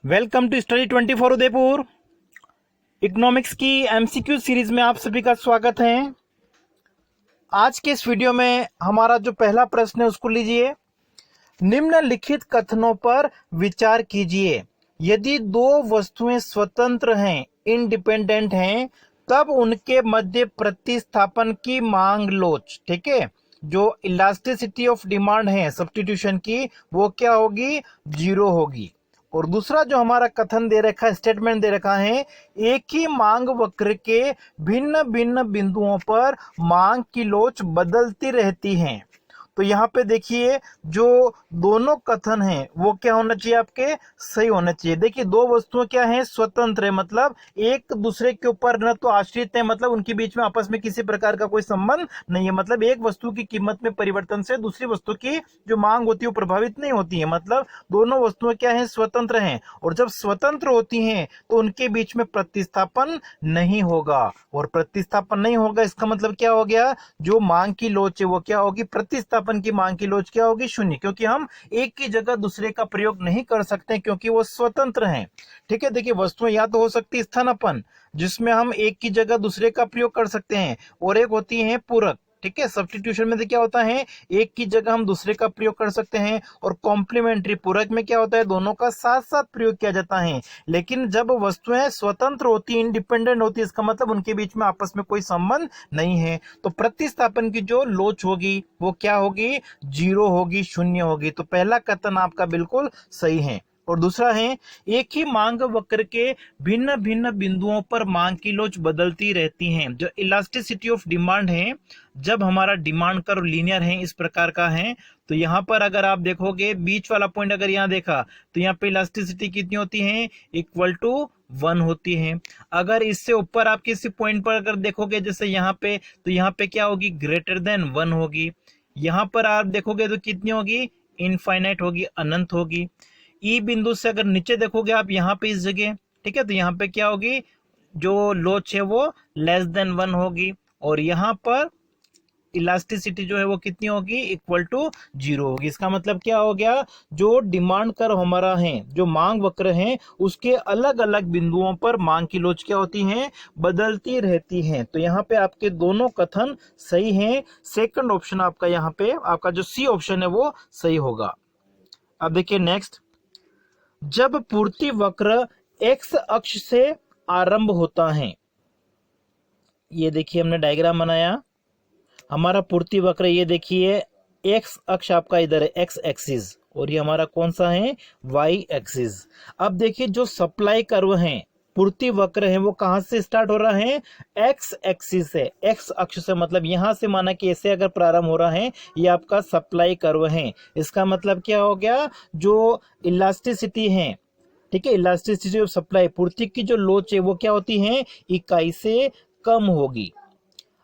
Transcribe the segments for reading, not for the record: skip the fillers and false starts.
Welcome to study 24 Udaipur. Economics की MCQ series में आप सभी का स्वागत है। आज के इस वीडियो में हमारा जो पहला प्रश्न है उसको लीजिए। निम्नलिखित कथनों पर विचार कीजिए। यदि दो वस्तुएं स्वतंत्र हैं, इंडिपेंडेंट हैं, तब उनके मध्य प्रतिस्थापन की मांग लोच, ठीक है, जो इलास्टिसिटी ऑफ डिमांड है सब्स्टिट्यूशन की, वो क्या होगी? जीरो होगी। और दूसरा जो हमारा कथन दे रखा है, स्टेटमेंट दे रखा है, एक ही मांग वक्र के भिन्न भिन्न बिंदुओं पर मांग की लोच बदलती रहती है। तो यहाँ पे देखिए, जो दोनों कथन हैं वो क्या होना चाहिए? आपके सही होना चाहिए। देखिए, दो वस्तुएं क्या हैं? स्वतंत्र है, मतलब एक दूसरे के ऊपर न तो आश्रित है, मतलब उनके बीच में आपस में किसी प्रकार का कोई संबंध नहीं है। मतलब एक वस्तु की कीमत में परिवर्तन से दूसरी वस्तु की जो मांग होती है वो प्रभावित नहीं होती है। मतलब दोनों वस्तुएं क्या है? स्वतंत्र हैं। और जब स्वतंत्र होती हैं तो उनके बीच में प्रतिस्थापन नहीं होगा। और प्रतिस्थापन नहीं होगा इसका मतलब क्या हो गया? जो मांग की लोच है वो क्या होगी? प्रतिस्थापन की मांग की लोच क्या होगी? शून्य, क्योंकि हम एक की जगह दूसरे का प्रयोग नहीं कर सकते क्योंकि वो स्वतंत्र हैं। ठीक है, देखिए, वस्तुएं या तो हो सकती है स्थानापन्न, जिसमें हम एक की जगह दूसरे का प्रयोग कर सकते हैं, और एक होती है पूरक। ठीक है, सब्स्टिट्यूशन में क्या होता है? एक की जगह हम दूसरे का प्रयोग कर सकते हैं। और कॉम्प्लीमेंट्री पूरक में क्या होता है? दोनों का साथ साथ प्रयोग किया जाता है। लेकिन जब वस्तुएं स्वतंत्र होती, इंडिपेंडेंट होती, इसका मतलब उनके बीच में आपस में कोई संबंध नहीं है। तो प्रतिस्थापन की जो लोच होगी वो क्या होगी? जीरो होगी, शून्य होगी। तो पहला कथन आपका बिल्कुल सही है। और दूसरा है, एक ही मांग वक्र के भिन्न भिन्न बिंदुओं पर मांग की लोच बदलती रहती है। जो इलास्टिसिटी ऑफ डिमांड है, जब हमारा डिमांड कर्व लीनियर है, इस प्रकार का है, तो यहाँ पर अगर आप देखोगे बीच वाला पॉइंट अगर यहाँ देखा तो यहाँ पे इलास्टिसिटी कितनी होती है? इक्वल टू 1 होती है। अगर इससे ऊपर आप किसी पॉइंट पर अगर देखोगे जैसे यहाँ पे, तो यहाँ पे क्या होगी? ग्रेटर देन 1 होगी। यहाँ पर आप देखोगे तो कितनी होगी? इनफाइनाइट होगी, अनंत होगी। ई बिंदु से अगर नीचे देखोगे आप यहाँ पे इस जगह, ठीक है, तो यहाँ पे क्या होगी? जो लोच है वो लेस देन 1 होगी। और यहाँ पर इलास्टिसिटी जो है वो कितनी होगी? इक्वल टू 0 होगी। इसका मतलब क्या हो गया? जो डिमांड कर्व हमारा है, जो मांग वक्र है, उसके अलग अलग बिंदुओं पर मांग की लोच क्या होती है? बदलती रहती है। तो यहाँ पे आपके दोनों कथन सही हैं। सेकंड ऑप्शन आपका, यहाँ पे आपका जो सी ऑप्शन है वो सही होगा। अब देखिए नेक्स्ट, जब पूर्ति वक्र एक्स अक्ष से आरंभ होता है, ये देखिए हमने डायग्राम बनाया। हमारा पूर्ति वक्र ये देखिए, एक्स अक्ष आपका इधर है, एक्स एक्सिस, और ये हमारा कौन सा है? Y axis. अब देखिए, जो सप्लाई कर्व है, पूर्ति वक्र है, वो कहां से स्टार्ट हो रहा है? एक्स एक्सिस से, एक्स अक्ष से, मतलब यहां से माना कि ऐसे अगर प्रारंभ हो रहा है, ये आपका सप्लाई कर्व है। इसका मतलब क्या हो गया? जो इलास्टिसिटी है, ठीक है, इलास्टिसिटी ऑफ सप्लाई, पूर्ति की जो लोच है वो क्या होती है? इकाई से कम होगी।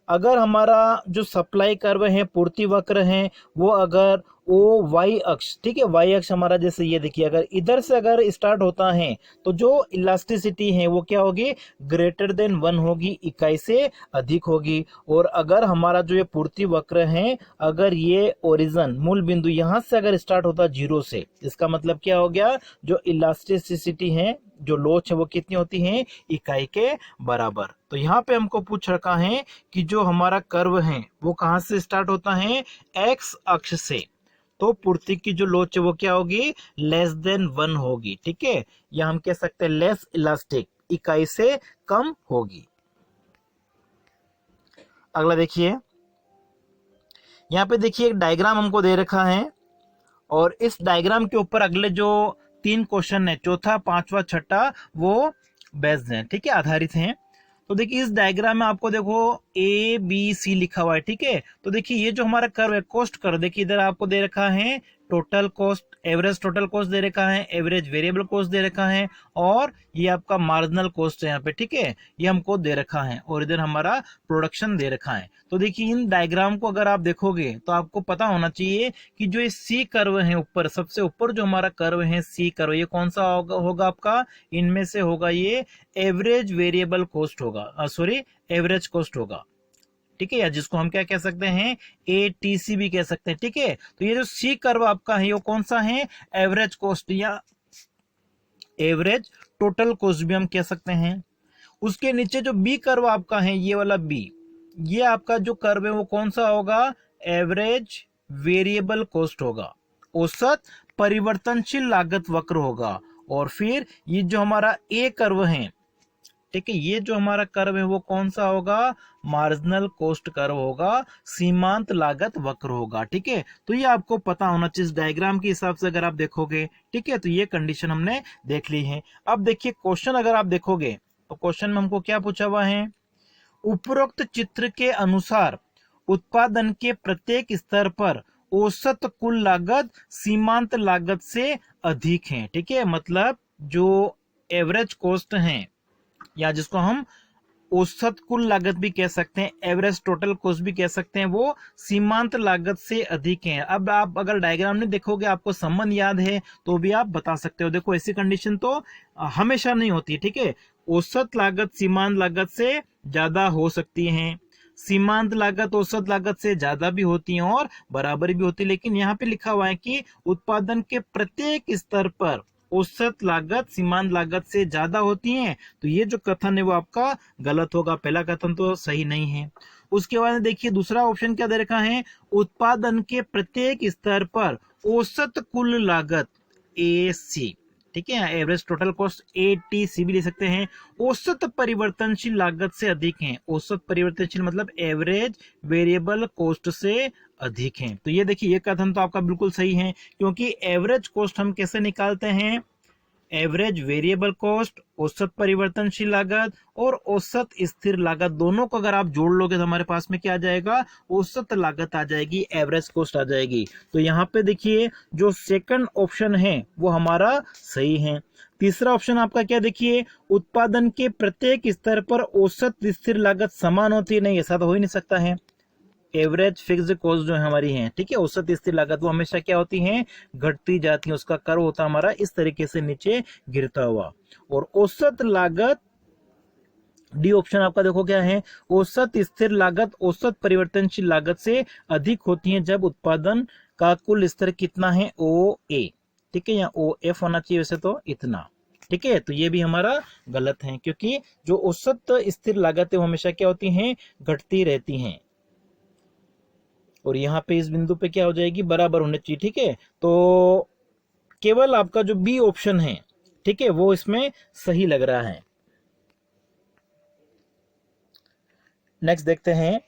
अगर हमारा जो सप्लाई कर्व है, पूर्ति वक्र है, वो अगर ओ वाई अक्ष, ठीक है, वाई अक्ष हमारा जैसे ये देखिए, अगर इधर से अगर स्टार्ट होता है तो जो इलास्टिसिटी है वो क्या होगी? ग्रेटर देन 1 होगी, इकाई से अधिक होगी। और अगर हमारा जो ये पूर्ति वक्र है, अगर ये ओरिजिन, मूल बिंदु, यहां से अगर स्टार्ट होता 0 से, इसका मतलब क्या हो गया? जो इलास्टिसिटी है, जो लोच है, वो कितनी होती है? इकाई के बराबर। तो यहाँ पे हमको पूछ रखा है कि जो हमारा कर्व है वो कहां से स्टार्ट होता है? एक्स अक्ष से। तो पूर्ति की जो लोच है वो क्या होगी? लेस देन 1 होगी। ठीक है, या हम कह सकते हैं लेस इलास्टिक, इकाई से कम होगी। अगला देखिए, यहाँ पे देखिए एक डायग्राम हमको दे रखा है, और इस डायग्राम के ऊपर अगले जो 3 क्वेश्चन है, चौथा, पांचवा, छठा, वो बेस्ड हैं, ठीक है, आधारित हैं। तो देखिए, इस डायग्राम में आपको देखो ए बी सी लिखा हुआ है, ठीक है। तो देखिए, ये जो हमारा कर्व है, कॉस्ट कर्व, देखिए इधर आपको दे रखा है total cost, average total cost दे रखा है, एवरेज वेरिएबल कॉस्ट दे रखा है, और ये आपका मार्जिनल कॉस्ट है यहाँ पे, ठीक है, ये हमको दे रखा है, और इधर हमारा प्रोडक्शन दे रखा है। तो देखिए, इन डायग्राम को अगर आप देखोगे तो आपको पता होना चाहिए कि जो ये सी कर्व है, ऊपर सबसे ऊपर जो हमारा कर्व है सी कर्व, ये कौन सा होगा आपका? इनमें से होगा ये एवरेज वेरिएबल कॉस्ट होगा, सॉरी, एवरेज कॉस्ट होगा, ठीक है, या जिसको हम क्या कह सकते हैं? एटीसी भी कह सकते हैं, ठीक है। तो ये जो सी कर्व आपका है वो कौन सा है? एवरेज कॉस्ट, या एवरेज टोटल कॉस्ट भी हम कह सकते हैं। उसके नीचे जो बी कर्व आपका है, ये वाला बी, ये आपका जो कर्व है वो कौन सा होगा, एवरेज वेरिएबल कॉस्ट होगा, औसत परिवर्तनशील लागत वक्र होगा। और फिर ये जो हमारा ए कर्व है, ठीक है, ये जो हमारा कर्व है वो कौन सा होगा, मार्जिनल कॉस्ट कर्व होगा, सीमांत लागत वक्र होगा। ठीक है, तो ये आपको पता होना चाहिए इस डायग्राम के हिसाब से अगर आप देखोगे। ठीक है, तो ये कंडीशन हमने देख ली है। अब देखिए क्वेश्चन अगर आप देखोगे तो क्वेश्चन में हमको क्या पूछा हुआ है, उपरोक्त चित्र के अनुसार उत्पादन के प्रत्येक स्तर पर औसत कुल लागत सीमांत लागत से अधिक है। ठीक है, मतलब जो एवरेज कॉस्ट है या जिसको हम औसत कुल लागत भी कह सकते हैं, एवरेज टोटल कॉस्ट भी कह सकते हैं, वो सीमांत लागत से अधिक है। अब आप अगर डायग्राम नहीं देखोगे, आपको संबंध याद है तो भी आप बता सकते हो। देखो ऐसी कंडीशन तो हमेशा नहीं होती। ठीक है, औसत लागत सीमांत लागत से ज्यादा हो सकती है, सीमांत लागत औसत लागत से ज्यादा भी होती है और बराबर भी होती है। लेकिन यहाँ पे लिखा हुआ है कि उत्पादन के प्रत्येक स्तर पर औसत लागत सीमांत लागत से ज्यादा होती है, तो ये जो कथन है वो आपका गलत होगा, पहला कथन तो सही नहीं है। उसके बाद देखिए दूसरा ऑप्शन क्या दे रखा है, उत्पादन के प्रत्येक स्तर पर औसत कुल लागत AC, ठीक है, एवरेज टोटल कॉस्ट ATC भी ले सकते हैं, औसत परिवर्तनशील लागत से अधिक है। औसत परिवर्तनशील मतलब एवरेज वेरिएबल कॉस्ट से अधिक है। तो ये देखिए ये कथन तो आपका बिल्कुल सही है, क्योंकि एवरेज कॉस्ट हम कैसे निकालते हैं, एवरेज वेरिएबल कॉस्ट, औसत परिवर्तनशील लागत और औसत स्थिर लागत, दोनों को अगर आप जोड़ लोगे तो हमारे पास में क्या आ जाएगा, औसत लागत आ जाएगी, एवरेज कॉस्ट आ जाएगी। तो यहाँ पे देखिए जो सेकंड ऑप्शन है वो हमारा सही है। तीसरा ऑप्शन आपका क्या, देखिए उत्पादन के प्रत्येक स्तर पर औसत स्थिर लागत समान होती है, नहीं ऐसा तो हो ही नहीं सकता है। एवरेज फिक्स्ड कॉस्ट जो हमारी है, ठीक है, औसत स्थिर लागत वो हमेशा क्या होती है, घटती जाती है, उसका कर्व होता है हमारा इस तरीके से नीचे गिरता हुआ। और औसत लागत डी ऑप्शन आपका देखो क्या है, औसत स्थिर लागत औसत परिवर्तनशील लागत से अधिक होती है जब उत्पादन का कुल स्तर कितना है, OA, ठीक है, या OF होना चाहिए वैसे तो इतना। ठीक है, तो ये भी हमारा गलत है, क्योंकि जो औसत स्थिर लागत है वो हमेशा क्या होती है, घटती रहती हैं। और यहाँ पे इस बिंदु पे क्या हो जाएगी, बराबर होने चाहिए। ठीक है, तो केवल आपका जो बी ऑप्शन है, ठीक है, वो इसमें सही लग रहा है। नेक्स्ट देखते हैं,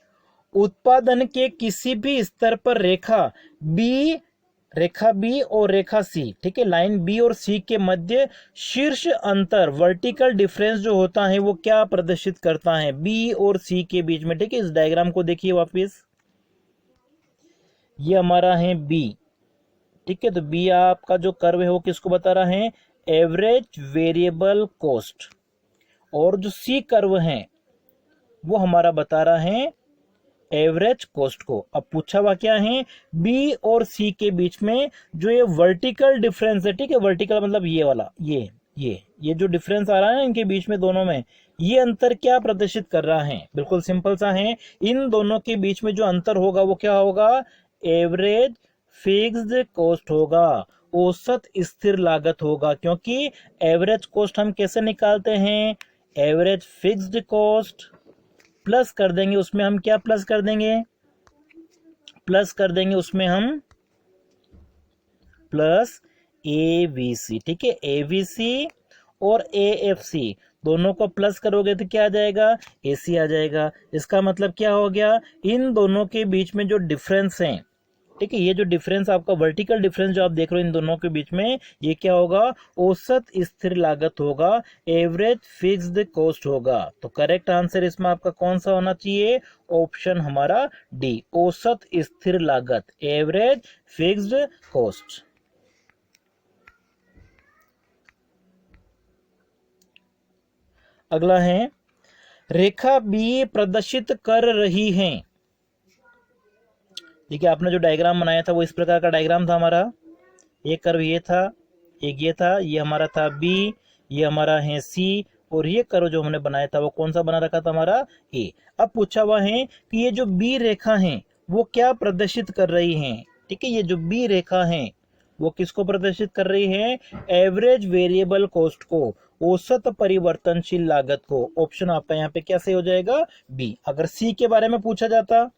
उत्पादन के किसी भी स्तर पर रेखा बी और रेखा सी, ठीक है, लाइन बी और सी के मध्य शीर्ष अंतर वर्टिकल डिफरेंस जो होता है वो क्या प्रदर्शित करता है, बी और सी के बीच में। ठीक है, इस डायग्राम को देखिए वापिस, ये हमारा है बी, ठीक है, तो बी आपका जो कर्व है वो किसको बता रहा है, एवरेज वेरिएबल कॉस्ट। और जो सी कर्व है वो हमारा बता रहा है एवरेज कॉस्ट को। अब पूछा हुआ क्या है, बी और सी के बीच में जो ये वर्टिकल डिफरेंस है, ठीक है, वर्टिकल मतलब ये वाला, ये जो डिफरेंस आ रहा है ना इनके बीच में दोनों में, ये अंतर क्या प्रदर्शित कर रहा है, बिल्कुल सिंपल सा है, इन दोनों के बीच में जो अंतर होगा वो क्या होगा, एवरेज फिक्स्ड कॉस्ट होगा, औसत स्थिर लागत होगा। क्योंकि एवरेज कॉस्ट हम कैसे निकालते हैं, एवरेज फिक्स्ड कॉस्ट प्लस कर देंगे, उसमें हम क्या प्लस कर देंगे, प्लस कर देंगे उसमें हम प्लस ABC, ठीक है, ABC और AFC दोनों को प्लस करोगे तो क्या आ जाएगा, AC आ जाएगा। इसका मतलब क्या हो गया, इन दोनों के बीच में जो डिफरेंस है, ठीक है, ये जो डिफरेंस आपका वर्टिकल डिफरेंस जो आप देख रहे हो इन दोनों के बीच में, ये क्या होगा, औसत स्थिर लागत होगा, एवरेज फिक्स्ड कॉस्ट होगा। तो करेक्ट आंसर इसमें आपका कौन सा होना चाहिए, ऑप्शन हमारा डी, औसत स्थिर लागत, एवरेज फिक्स्ड कॉस्ट। अगला है, रेखा बी प्रदर्शित कर रही है, देखिए आपने जो डायग्राम बनाया था वो इस प्रकार का डायग्राम था हमारा, एक कर्व ये था, एक ये था, ये हमारा था बी, ये हमारा है सी, और ये कर्व जो हमने बनाया था वो कौन सा बना रखा था हमारा, ए। अब पूछा हुआ है कि ये जो बी रेखा है वो क्या प्रदर्शित कर रही है, ठीक है, ये जो बी रेखा है वो किसको प्रदर्शित कर रही है? एवरेज वेरिएबल कॉस्ट को, औसत परिवर्तनशील लागत को। ऑप्शन आपका यहाँ पे क्या सही हो जाएगा? बी। अगर सी के बारे में पूछा जाता,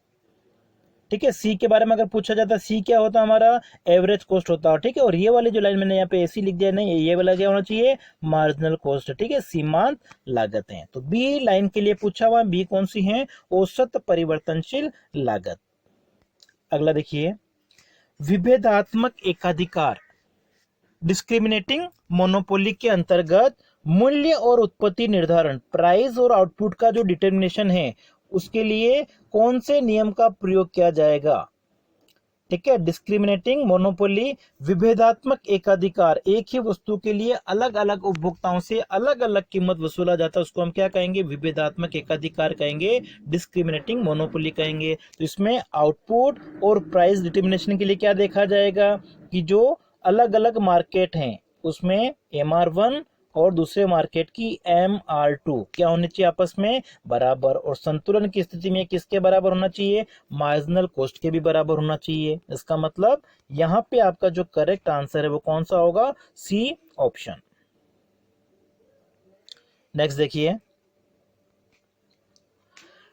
ठीक है, सी के बारे में अगर पूछा जाता, सी क्या होता हमारा? एवरेज कॉस्ट होता, ठीक है। और ये वाली जो लाइन मैंने यहाँ पे एसी लिख दिया, नहीं, ये वाला क्या होना चाहिए? मार्जिनल कॉस्ट, ठीक है, सीमांत लागत है। तो बी लाइन के लिए पूछा हुआ, बी कौन सी है? औसत परिवर्तनशील लागत। अगला देखिए, विभेदात्मक एकाधिकार, डिस्क्रिमिनेटिंग मोनोपोली के अंतर्गत मूल्य और उत्पत्ति निर्धारण, प्राइस और आउटपुट का जो डिटर्मिनेशन है, उसके लिए कौन से नियम का प्रयोग किया जाएगा? ठीक है, डिस्क्रिमिनेटिंग मोनोपोली, विभेदात्मक एकाधिकार, एक ही वस्तु के लिए अलग अलग उपभोक्ताओं से अलग अलग कीमत वसूला जाता है, उसको हम क्या कहेंगे? विभेदात्मक एकाधिकार कहेंगे, डिस्क्रिमिनेटिंग मोनोपोली कहेंगे। तो इसमें आउटपुट और प्राइस डिटर्मिनेशन के लिए क्या देखा जाएगा कि जो अलग अलग मार्केट हैं उसमें MR1 और दूसरे मार्केट की MR2 क्या होनी चाहिए? आपस में बराबर, और संतुलन की स्थिति में किसके बराबर होना चाहिए? मार्जिनल कॉस्ट के भी बराबर होना चाहिए। इसका मतलब यहां पे आपका जो करेक्ट आंसर है वो कौन सा होगा? C option. नेक्स्ट देखिए,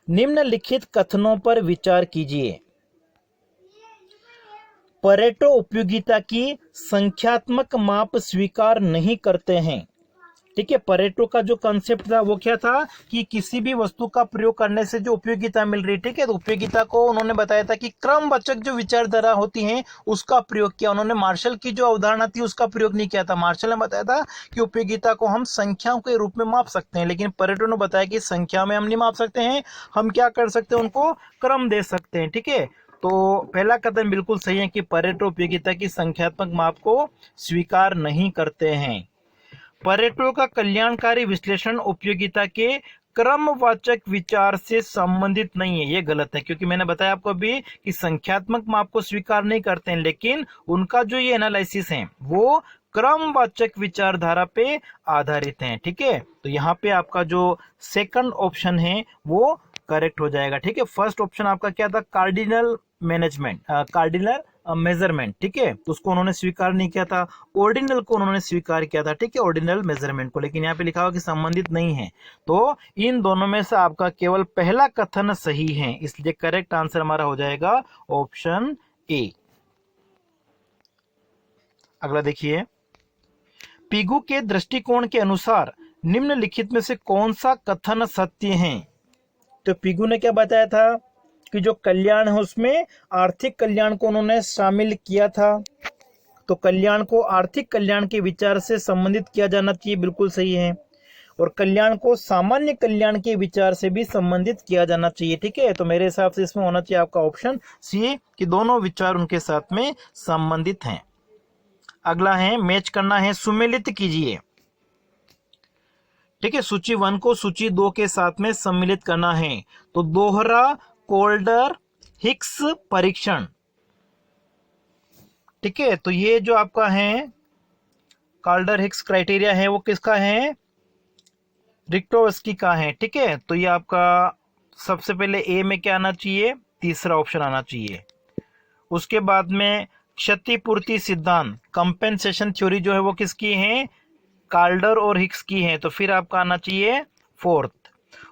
निम्नलिखित कथनों पर विचार कीजिए। परेटो उपयोगिता की संख्यात्मक माप स्वीकार नहीं करते हैं। ठीक है, परेटो का जो कंसेप्ट था वो क्या था कि किसी भी वस्तु का प्रयोग करने से जो उपयोगिता मिल रही, ठीक है, तो उपयोगिता को उन्होंने बताया था कि क्रमवाचक जो विचारधारा होती है उसका प्रयोग किया। उन्होंने मार्शल की जो अवधारणा थी उसका प्रयोग नहीं किया था। मार्शल ने बताया था कि उपयोगिता को हम संख्याओं के रूप में माप सकते हैं, लेकिन परेटो ने बताया कि संख्या में हम नहीं माप सकते हैं, हम क्या कर सकते हैं? उनको क्रम दे सकते हैं। ठीक है, तो पहला कदम बिल्कुल सही है कि परेटो उपयोगिता की संख्यात्मक माप को स्वीकार नहीं करते हैं। परेटो का कल्याणकारी विश्लेषण उपयोगिता के क्रमवाचक विचार से संबंधित नहीं है, ये गलत है, क्योंकि मैंने बताया आपको अभी कि संख्यात्मक माप को स्वीकार नहीं करते हैं, लेकिन उनका जो ये एनालिसिस है वो क्रमवाचक विचारधारा पे आधारित है। ठीक है, तो यहाँ पे आपका जो सेकंड ऑप्शन है वो करेक्ट हो जाएगा। ठीक है, फर्स्ट ऑप्शन आपका क्या था? कार्डिनल मैनेजमेंट, कार्डिनल मेजरमेंट, ठीक है, तो उसको उन्होंने स्वीकार नहीं किया था। ऑर्डिनल को उन्होंने स्वीकार किया था, ठीक है, ऑर्डिनल मेजरमेंट को, लेकिन यहाँ पे लिखा हुआ कि संबंधित नहीं है। तो इन दोनों में से आपका केवल पहला कथन सही है, इसलिए करेक्ट आंसर हमारा हो जाएगा ऑप्शन ए। अगला देखिए, पिगू के दृष्टिकोण के अनुसार निम्नलिखित में से कौन सा कथन सत्य है? तो पिगू ने क्या बताया था कि जो कल्याण है उसमें आर्थिक कल्याण को उन्होंने शामिल किया था, तो कल्याण को आर्थिक कल्याण के विचार से संबंधित किया जाना चाहिए, बिल्कुल सही है। और कल्याण को सामान्य कल्याण के विचार से भी संबंधित किया जाना चाहिए। ठीक है, तो मेरे हिसाब से इसमें होना चाहिए आपका ऑप्शन सी कि दोनों विचार उनके साथ में संबंधित हैं। अगला है, मैच करना है, सुमेलित कीजिए। ठीक है, सूची 1 को सूची 2 के साथ में सम्मिलित करना है। तो दोहरा कोल्डर हिक्स परीक्षण, ठीक है, तो ये जो आपका है कॉल्डर हिक्स क्राइटेरिया है वो किसका है? रिक्टोवस्की का है। ठीक है, तो ये आपका सबसे पहले ए में क्या आना चाहिए? तीसरा ऑप्शन आना चाहिए। उसके बाद में क्षतिपूर्ति सिद्धांत, कंपेंसेशन थ्योरी जो है वो किसकी है? कॉल्डर और हिक्स की है, तो फिर आपका आना चाहिए फोर्थ।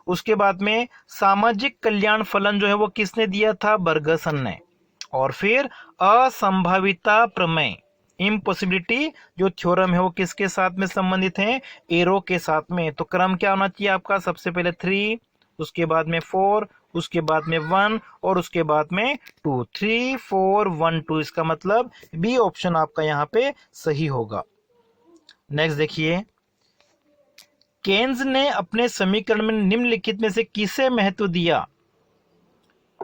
उसके बाद में सामाजिक कल्याण फलन जो है वो किसने दिया था? बर्गसन ने। और फिर असंभाविता प्रमेय, इम्पॉसिबिलिटी जो थ्योरम है वो किसके साथ में संबंधित है? एरो के साथ में। तो क्रम क्या होना चाहिए आपका? सबसे पहले 3, उसके बाद में 4, उसके बाद में 1 और उसके बाद में 2। 3 4 1 2, इसका मतलब बी ऑप्शन आपका यहाँ पे सही होगा। नेक्स्ट देखिए, केन्स ने अपने समीकरण में निम्नलिखित में से किसे महत्व दिया?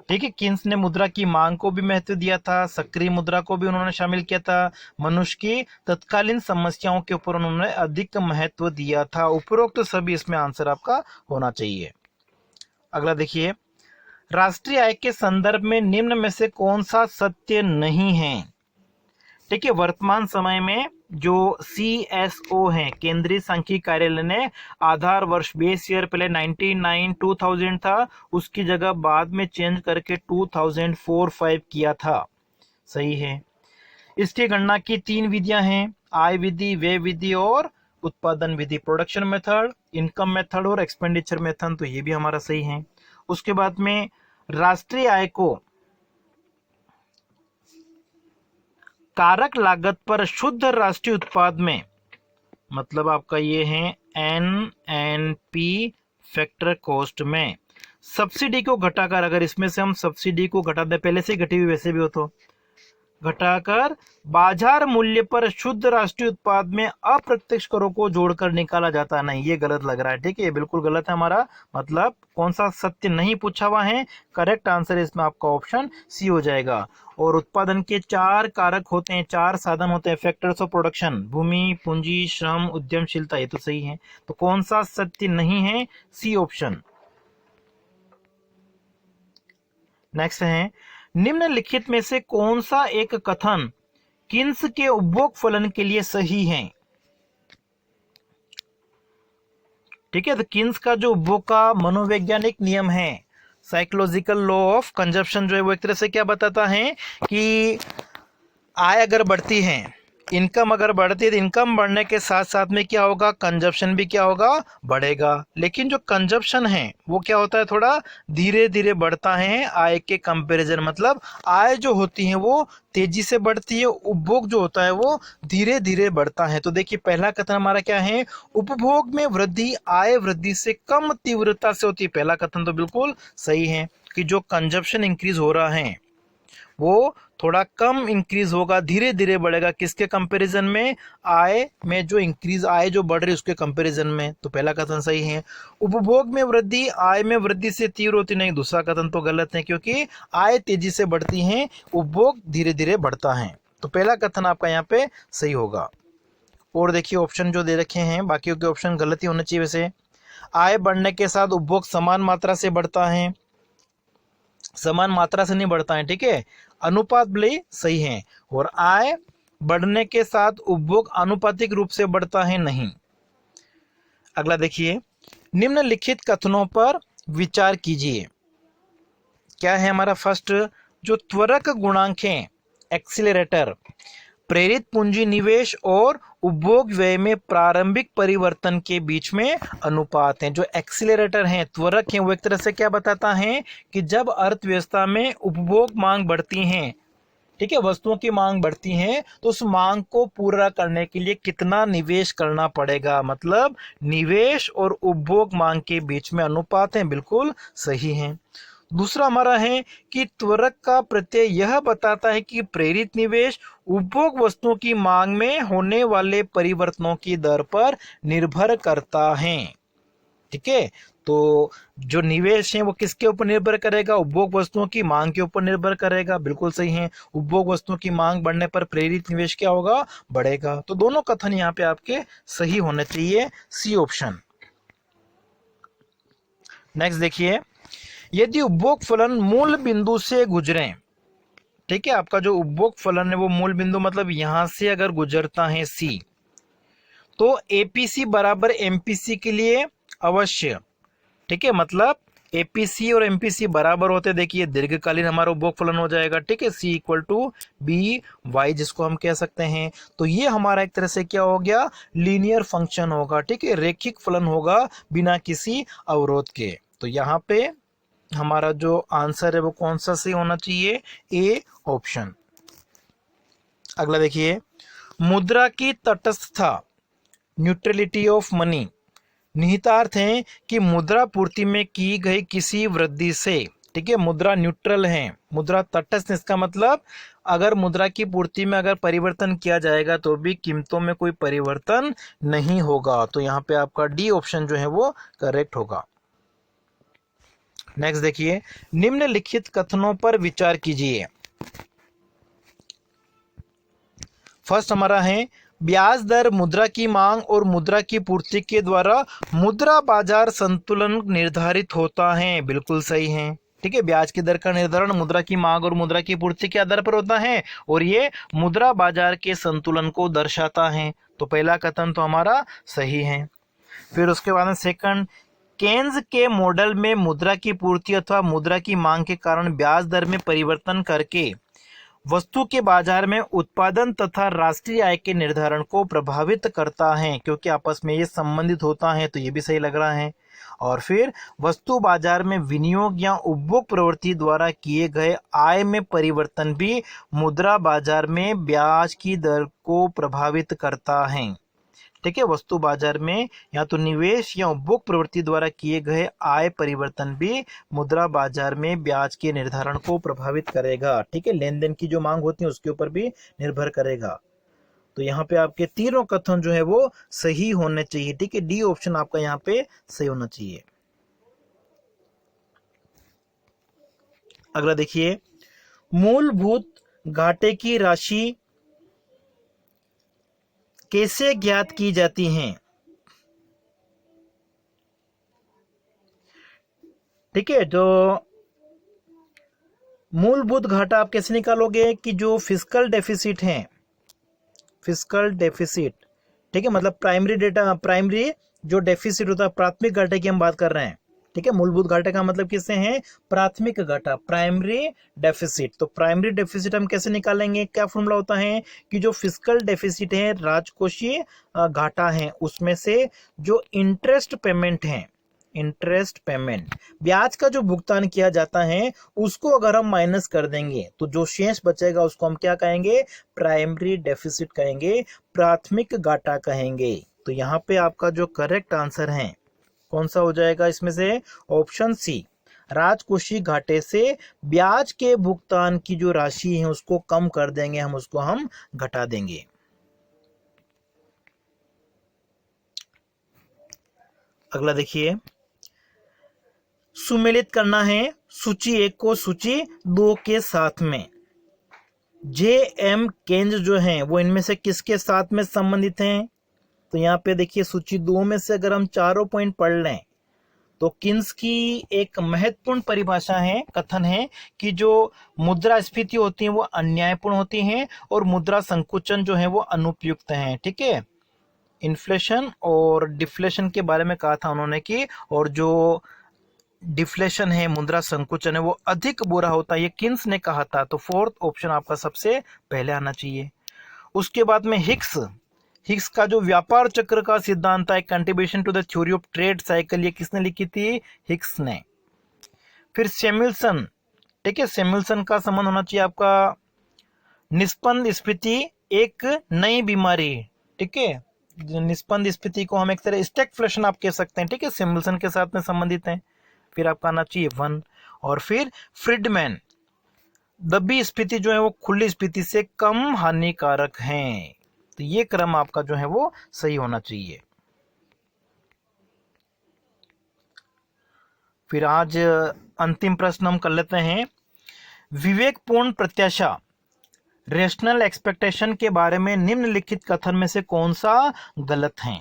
ठीक है, केन्स ने मुद्रा की मांग को भी महत्व दिया था, सक्रिय मुद्रा को भी उन्होंने शामिल किया था, मनुष्य की तत्कालीन समस्याओं के ऊपर उन्होंने अधिक महत्व दिया था। उपरोक्त सभी इसमें आंसर आपका होना चाहिए। अगला देखिए, राष्ट्रीय आय के संदर्भ में निम्न में से कौन सा सत्य नहीं है? ठीक है, वर्तमान समय में जो CSO है, केंद्रीय सांख्यिकी कार्यालय ने आधार वर्ष बेस ईयर पहले 1999-2000 था, उसकी जगह बाद में चेंज करके 2004-5 किया था। सही है। इसकी गणना की 3 विधियां हैं, आय विधि, व्यय विधि और उत्पादन विधि। प्रोडक्शन मेथड, इनकम मेथड और एक्सपेंडिचर मेथड, तो ये भी हमारा सही है। उसके बाद में राष्ट्रीय आय को कारक लागत पर शुद्ध राष्ट्रीय उत्पाद में, मतलब आपका ये है NNP फैक्टर कॉस्ट में सब्सिडी को घटाकर, अगर इसमें से हम सब्सिडी को घटा दें, पहले से ही घटी हुई वैसे भी हो तो घटाकर बाजार मूल्य पर शुद्ध राष्ट्रीय उत्पाद में अप्रत्यक्ष करों को जोड़कर निकाला जाता है। नहीं, ये गलत लग रहा है, ठीक है, ये बिल्कुल गलत है हमारा। मतलब कौन सा सत्य नहीं पूछा हुआ है, करेक्ट आंसर इसमें आपका ऑप्शन सी हो जाएगा। और उत्पादन के 4 कारक होते हैं, 4 साधन होते हैं, फैक्टर्स ऑफ प्रोडक्शन, भूमि, पूंजी, श्रम, उद्यमशीलता, ये तो सही है। तो कौन सा सत्य नहीं है, सी ऑप्शन। नेक्स्ट है, निम्नलिखित में से कौन सा एक कथन किन्स के उपभोग फलन के लिए सही है? ठीक है, तो किन्स का जो उपभोग का मनोवैज्ञानिक नियम है, साइकोलॉजिकल लॉ ऑफ कंजप्शन, जो है वो एक तरह से क्या बताता है कि आय अगर बढ़ती है, इनकम अगर बढ़ती है, तो इनकम बढ़ने के साथ साथ में क्या होगा, कंजप्शन भी क्या होगा, बढ़ेगा। लेकिन जो कंजप्शन है वो क्या होता है, थोड़ा धीरे धीरे बढ़ता है आय के कंपैरिजन। मतलब आय जो होती है वो तेजी से बढ़ती है, उपभोग जो होता है वो धीरे धीरे बढ़ता है। तो देखिए पहला कथन हमारा क्या है, उपभोग में वृद्धि आय वृद्धि से कम तीव्रता से होती है। पहला कथन तो बिल्कुल सही है कि जो कंजप्शन इंक्रीज हो रहा है वो थोड़ा कम इंक्रीज होगा, धीरे धीरे बढ़ेगा, किसके कंपैरिजन में, आय में जो इंक्रीज, आय जो बढ़ रही है उसके कंपैरिजन में। तो पहला कथन सही है। उपभोग में वृद्धि आय में वृद्धि से तीव्र होती नहीं, दूसरा कथन तो गलत है, क्योंकि आय तेजी से बढ़ती है, उपभोग धीरे धीरे बढ़ता है। तो पहला कथन आपका यहाँ पे सही होगा। और देखिए ऑप्शन जो दे रखे हैं, बाकी के ऑप्शन गलत ही होने चाहिए वैसे। आय बढ़ने के साथ उपभोग समान मात्रा से बढ़ता है, समान मात्रा से नहीं बढ़ता है, ठीक है, अनुपात भी सही है। और आय बढ़ने के साथ उपभोग आनुपातिक रूप से बढ़ता है, नहीं। अगला देखिए, निम्नलिखित कथनों पर विचार कीजिए। क्या है हमारा फर्स्ट, जो त्वरक गुणांक है, एक्सीलरेटर, प्रेरित पूंजी निवेश और उपभोग व्यय में प्रारंभिक परिवर्तन के बीच में अनुपात है। जो एक्सीलरेटर हैं, त्वरक हैं, वो एक तरह से क्या बताता है कि जब अर्थव्यवस्था में उपभोग मांग बढ़ती हैं, ठीक है, वस्तुओं की मांग बढ़ती है, तो उस मांग को पूरा करने के लिए कितना निवेश करना पड़ेगा। मतलब निवेश और उपभोग मांग के बीच में अनुपात है, बिल्कुल सही है। दूसरा हमारा है कि त्वरक का प्रत्यय यह बताता है कि प्रेरित निवेश उपभोग वस्तुओं की मांग में होने वाले परिवर्तनों की दर पर निर्भर करता है, ठीक है। तो जो निवेश है वो किसके ऊपर निर्भर करेगा, उपभोग वस्तुओं की मांग के ऊपर निर्भर करेगा, बिल्कुल सही है। उपभोग वस्तुओं की मांग बढ़ने पर प्रेरित निवेश क्या होगा, बढ़ेगा। तो दोनों कथन यहाँ पे आपके सही होने चाहिए, सी ऑप्शन। नेक्स्ट देखिए, यदि उपभोग फलन मूल बिंदु से गुजरे, ठीक है, आपका जो उपभोग फलन है वो मूल बिंदु मतलब यहां से अगर गुजरता है सी, तो एपीसी बराबर एमपीसी के लिए अवश्य, ठीक है, मतलब एपीसी और एमपीसी बराबर होते, देखिए दीर्घकालीन हमारा उपभोग फलन हो जाएगा, ठीक है, सी इक्वल टू बी वाई, जिसको हम कह सकते हैं। तो ये हमारा एक तरह से क्या हो गया, लीनियर फंक्शन होगा, ठीक है, रेखिक फलन होगा बिना किसी अवरोध के। तो यहाँ पे हमारा जो आंसर है वो कौन सा सही होना चाहिए, ए ऑप्शन। अगला देखिए, मुद्रा की तटस्थता, न्यूट्रलिटी ऑफ मनी, निहितार्थ है कि मुद्रा पूर्ति में की गई किसी वृद्धि से, ठीक है, मुद्रा न्यूट्रल है, मुद्रा तटस्थ, इसका मतलब अगर मुद्रा की पूर्ति में अगर परिवर्तन किया जाएगा तो भी कीमतों में कोई परिवर्तन नहीं होगा। तो यहाँ पे आपका डी ऑप्शन जो है वो करेक्ट होगा। नेक्स्ट देखिए, निम्नलिखित कथनों पर विचार कीजिए। फर्स्ट हमारा है, ब्याज दर मुद्रा की मांग और मुद्रा की पूर्ति के द्वारा मुद्रा बाजार संतुलन निर्धारित होता है, बिल्कुल सही है, ठीक है। ब्याज की दर का निर्धारण मुद्रा की मांग और मुद्रा की पूर्ति के आधार पर होता है और ये मुद्रा बाजार के संतुलन को दर्शाता है। तो पहला कथन तो हमारा सही है। फिर उसके बाद में सेकंड, केन्स के मॉडल में मुद्रा की पूर्ति अथवा मुद्रा की मांग के कारण ब्याज दर में परिवर्तन करके वस्तु के बाजार में उत्पादन तथा राष्ट्रीय आय के निर्धारण को प्रभावित करता है, क्योंकि आपस में ये संबंधित होता है, तो ये भी सही लग रहा है। और फिर वस्तु बाजार में विनियोग या उपभोग प्रवृत्ति द्वारा किए गए आय में परिवर्तन भी मुद्रा बाजार में ब्याज की दर को प्रभावित करता है। ठीक है, वस्तु बाजार में या तो निवेश या उपभोग प्रवृत्ति द्वारा किए गए आय परिवर्तन भी मुद्रा बाजार में ब्याज के निर्धारण को प्रभावित करेगा। ठीक है, लेन देन की जो मांग होती है उसके ऊपर भी निर्भर करेगा। तो यहाँ पे आपके तीनों कथन जो है वो सही होने चाहिए। ठीक है, डी ऑप्शन आपका यहाँ पे सही होना चाहिए। अगला देखिए, मूलभूत घाटे की राशि कैसे ज्ञात की जाती है? ठीक है, जो मूलभूत घाटा आप कैसे निकालोगे कि जो फिस्कल डेफिसिट है, फिस्कल डेफिसिट, ठीक है, मतलब प्राइमरी डेटा, प्राइमरी जो डेफिसिट होता है, प्राथमिक घाटे की हम बात कर रहे हैं। ठीक है, मूलभूत घाटे का मतलब किससे है? प्राथमिक घाटा, प्राइमरी डेफिसिट। तो प्राइमरी डेफिसिट हम कैसे निकालेंगे? क्या फॉर्मूला होता है कि जो फिस्कल डेफिसिट है, राजकोषीय घाटा है, उसमें से जो इंटरेस्ट पेमेंट है, इंटरेस्ट पेमेंट, ब्याज का जो भुगतान किया जाता है, उसको अगर हम माइनस कर देंगे तो जो शेष बचेगा उसको हम क्या कहेंगे? प्राइमरी डेफिसिट कहेंगे, प्राथमिक घाटा कहेंगे। तो यहाँ पे आपका जो करेक्ट आंसर है कौन सा हो जाएगा इसमें से? ऑप्शन सी, राजकोषीय घाटे से ब्याज के भुगतान की जो राशि है उसको कम कर देंगे, हम उसको हम घटा देंगे। अगला देखिए, सुमेलित करना है सूची 1 को सूची 2 के साथ में। जे एम केन्ज जो हैं वो इनमें से किसके साथ में संबंधित हैं? तो यहाँ पे देखिए, सूची 2 में से अगर हम चारों पॉइंट पढ़ लें तो किन्स की एक महत्वपूर्ण परिभाषा है, कथन है कि जो मुद्रास्फीति होती है वो अन्यायपूर्ण होती है और मुद्रा संकुचन जो है वो अनुपयुक्त है। ठीक है, इन्फ्लेशन और डिफ्लेशन के बारे में कहा था उन्होंने कि, और जो डिफ्लेशन है, मुद्रा संकुचन है, वो अधिक बुरा होता है, ये किन्स ने कहा था। तो फोर्थ ऑप्शन आपका सबसे पहले आना चाहिए। उसके बाद में हिक्स का जो व्यापार चक्र का सिद्धांत है, contribution to the theory of trade cycle, ये किसने लिखी थी? हिक्स ने। फिर सैमुअल्सन, ठीक है, सैमुअल्सन का संबंध होना चाहिए आपका निष्पन्द स्फीति एक नई बीमारी। ठीक है, निष्पन्द स्फीति को हम एक तरह स्टैगफ्लेशन आप कह सकते हैं। ठीक है, सैमुअल्सन के साथ में संबंधित है। फिर आपका आना चाहिए 1। और फिर फ्रीडमैन, दबी स्फीति जो है वो खुली स्फीति से कम हानिकारक है। तो ये क्रम आपका जो है वो सही होना चाहिए। फिर आज अंतिम प्रश्न हम कर लेते हैं, विवेकपूर्ण प्रत्याशा, रेशनल एक्सपेक्टेशन के बारे में निम्नलिखित कथन में से कौन सा गलत है?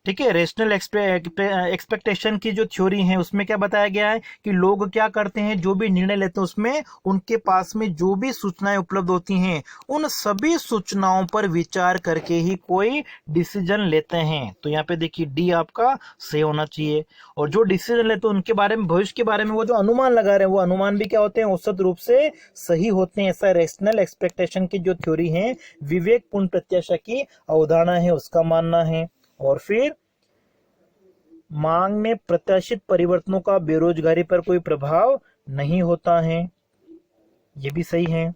ठीक है, रेशनल एक्सपेक्टेशन की जो थ्योरी है उसमें क्या बताया गया है कि लोग क्या करते हैं, जो भी निर्णय लेते हैं उसमें उनके पास में जो भी सूचनाएं उपलब्ध होती हैं उन सभी सूचनाओं पर विचार करके ही कोई डिसीजन लेते हैं। तो यहाँ पे देखिए डी आपका सही होना चाहिए। और जो डिसीजन लेते हैं उनके बारे में, भविष्य के बारे में वो जो अनुमान लगा रहे हैं वो अनुमान भी क्या होते हैं? औसत रूप से सही होते हैं। ऐसा रेशनल एक्सपेक्टेशन की जो थ्योरी है, विवेकपूर्ण प्रत्याशा की अवधारणा है, उसका मानना है। और फिर मांग में प्रत्याशित परिवर्तनों का बेरोजगारी पर कोई प्रभाव नहीं होता है, ये भी सही है।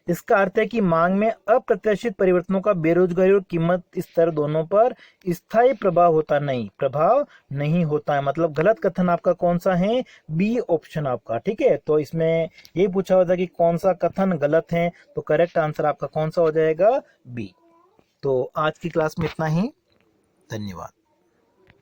इसका अर्थ है कि मांग में अप्रत्याशित परिवर्तनों का बेरोजगारी और कीमत स्तर दोनों पर स्थायी प्रभाव नहीं होता है। मतलब गलत कथन आपका कौन सा है? बी ऑप्शन आपका। ठीक है, तो इसमें यही पूछा हुआ था कि कौन सा कथन गलत है, तो करेक्ट आंसर आपका कौन सा हो जाएगा? बी। तो आज की क्लास में इतना ही, धन्यवाद।